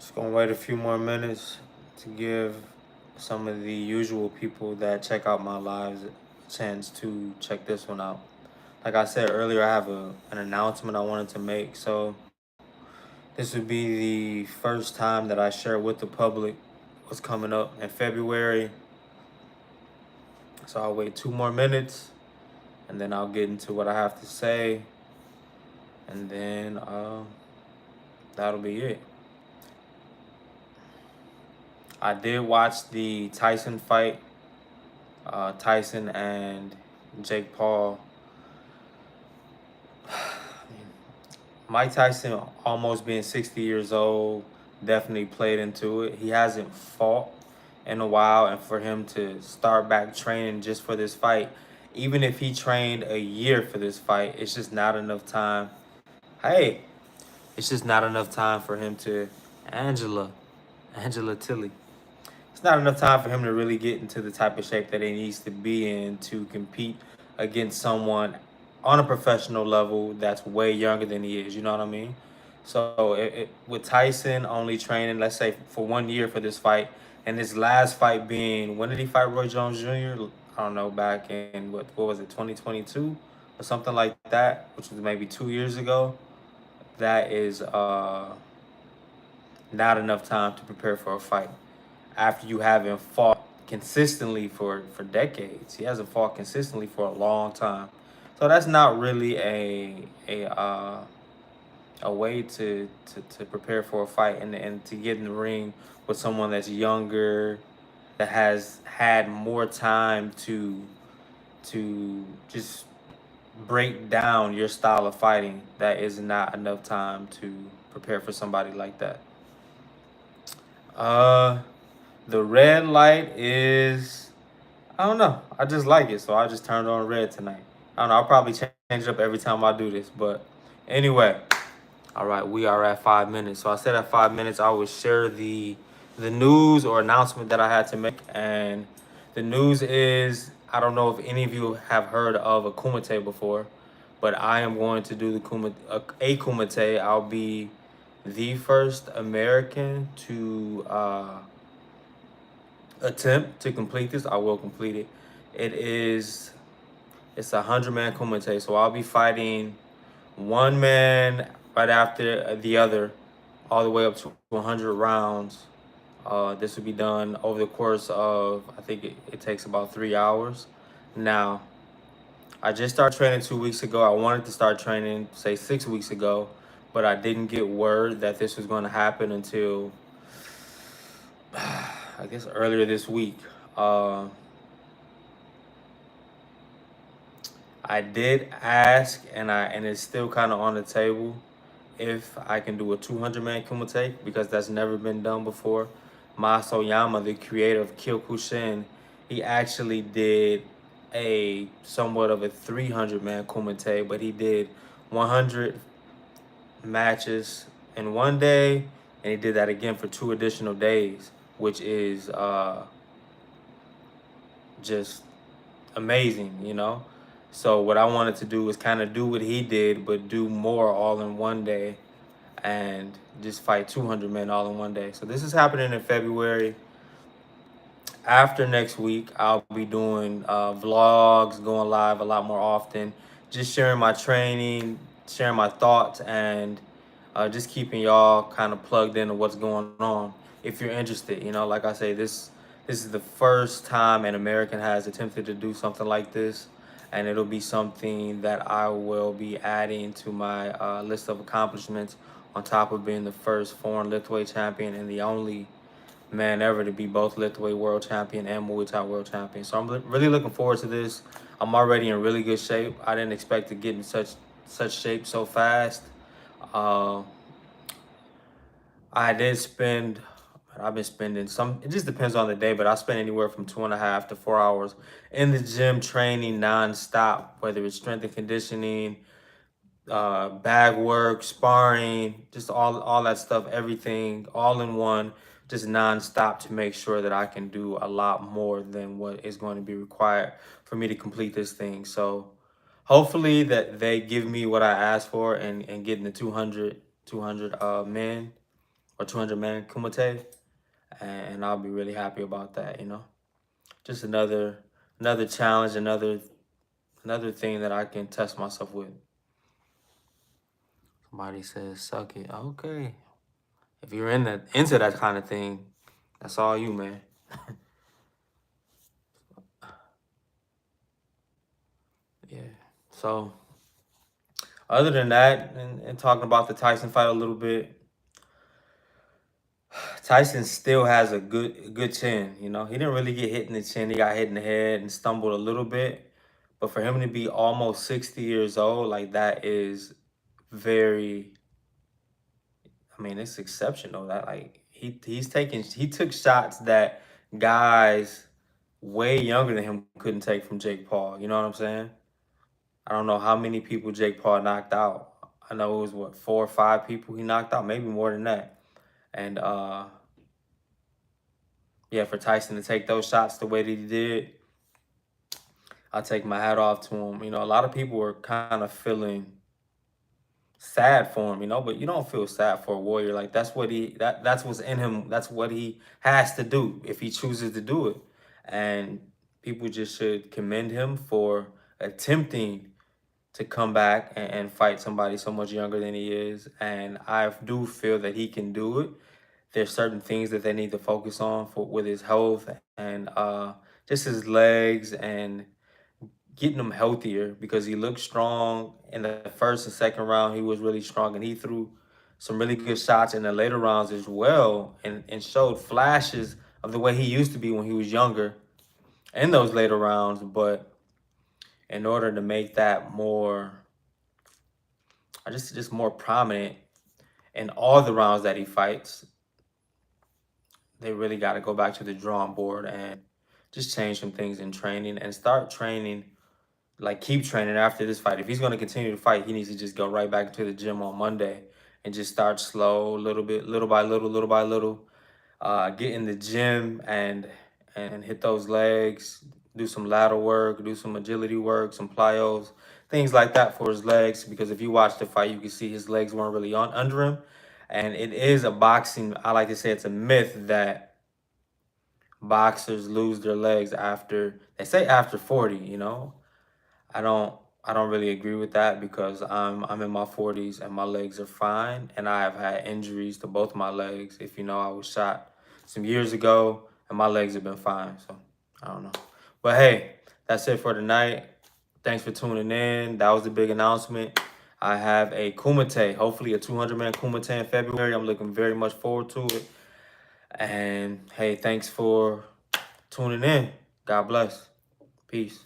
Just gonna wait a few more minutes to give some of the usual people that check out my lives a chance to check this one out. Like I said earlier, I have an announcement I wanted to make. So this would be the first time that I share with the public what's coming up in February. So I'll wait 2 more minutes and then I'll get into what I have to say. And then that'll be it. I did watch the Tyson fight, Tyson and Jake Paul. Mike Tyson, almost being 60 years old, definitely played into it. He hasn't fought in a while, and for him to start back training just for this fight, even if he trained a year for this fight, it's just not enough time. Hey, it's just not enough time for him to Angela Tilly. It's not enough time for him to really get into the type of shape that he needs to be in to compete against someone on a professional level that's way younger than he is. You know what I mean? So with Tyson only training, let's say for 1 year for this fight, and this last fight being, when did he fight Roy Jones Jr.? I don't know, back in what was it, 2022 or something like that, which was maybe 2 years ago. That is not enough time to prepare for a fight after you haven't fought consistently for decades. He hasn't fought consistently for a long time. So that's not really a way to prepare for a fight and to get in the ring with someone that's younger, that has had more time to just break down your style of fighting. That is not enough time to prepare for somebody like that. Uh the red light is, I don't know. I just like it, so I just turned on red tonight. I don't know. I'll probably change it up every time I do this, but anyway. All right, we are at 5 minutes. So I said at 5 minutes I would share the news or announcement that I had to make, and the news is, I don't know if any of you have heard of a kumite before, but I am going to do a kumite. I'll be the first American to attempt to complete this. I will complete it. It's a 100-man kumite, so I'll be fighting one man right after the other, all the way up to 100 rounds. This will be done over the course of, I think it takes about 3 hours. Now, I just started training 2 weeks ago. I wanted to start training, say, 6 weeks ago, but I didn't get word that this was going to happen until, I guess, earlier this week. I did ask, and it's still kind of on the table, if I can do a 200-man kumite, because that's never been done before. Masoyama, the creator of Kyokushin, he actually did a somewhat of a 300-man kumite, but he did 100 matches in one day, and he did that again for 2 additional days, which is just amazing, you know? So what I wanted to do was kind of do what he did, but do more all in one day and just fight 200 men all in one day. So this is happening in February. After next week, I'll be doing vlogs, going live a lot more often, just sharing my training, sharing my thoughts, and just keeping y'all kind of plugged into what's going on. If you're interested, you know, like I say, this is the first time an American has attempted to do something like this, and it'll be something that I will be adding to my list of accomplishments, on top of being the first foreign lightweight champion and the only man ever to be both lightweight world champion and Muay Thai world champion. So I'm really looking forward to this. I'm already in really good shape. I didn't expect to get in such shape so fast. Uh, I did spend, I've been spending some, it just depends on the day, but I spend anywhere from 2.5 to 4 hours in the gym training nonstop, whether it's strength and conditioning, bag work, sparring, just all that stuff, everything all in one, just nonstop, to make sure that I can do a lot more than what is going to be required for me to complete this thing. So hopefully that they give me what I asked for, and getting the 200 men. or 200-man kumite, and I'll be really happy about that. Just another challenge, another thing that I can test myself with. Somebody says, "Suck it." Okay, if you're into that kind of thing, that's all you, man. Yeah. So other than that, and talking about the Tyson fight a little bit, Tyson still has a good chin. He didn't really get hit in the chin. He got hit in the head and stumbled a little bit. But for him to be almost 60 years old, like that is very. I mean, it's exceptional. That like he took shots that guys way younger than him couldn't take from Jake Paul. You know what I'm saying? I don't know how many people Jake Paul knocked out. I know it was what 4 or 5 people he knocked out, maybe more than that. And yeah, for Tyson to take those shots the way that he did, I'll take my hat off to him. A lot of people were kind of feeling sad for him, but you don't feel sad for a warrior. Like that's what's in him. That's what he has to do if he chooses to do it. And people just should commend him for attempting to come back and fight somebody so much younger than he is. And I do feel that he can do it. There's certain things that they need to focus on with his health and just his legs and getting him healthier because he looked strong in the first and second round. He was really strong and he threw some really good shots in the later rounds as well and showed flashes of the way he used to be when he was younger in those later rounds. But in order to make that more, just more prominent in all the rounds that he fights, they really got to go back to the drawing board and just change some things in training and start training, like keep training after this fight. If he's going to continue to fight, he needs to just go right back to the gym on Monday and just start slow, little bit, little by little, get in the gym and hit those legs, do some ladder work, do some agility work, some plyos, things like that for his legs. Because if you watch the fight, you can see his legs weren't really on under him. And it is a boxing, I like to say it's a myth that boxers lose their legs they say after 40. I don't I don't really agree with that because I'm in my 40s and my legs are fine and I have had injuries to both my legs. If you know, I was shot some years ago and my legs have been fine. So I don't know. But hey, that's it for tonight. Thanks for tuning in. That was the big announcement. I have a Kumite, hopefully a 200-man Kumite in February. I'm looking very much forward to it. And hey, thanks for tuning in. God bless. Peace.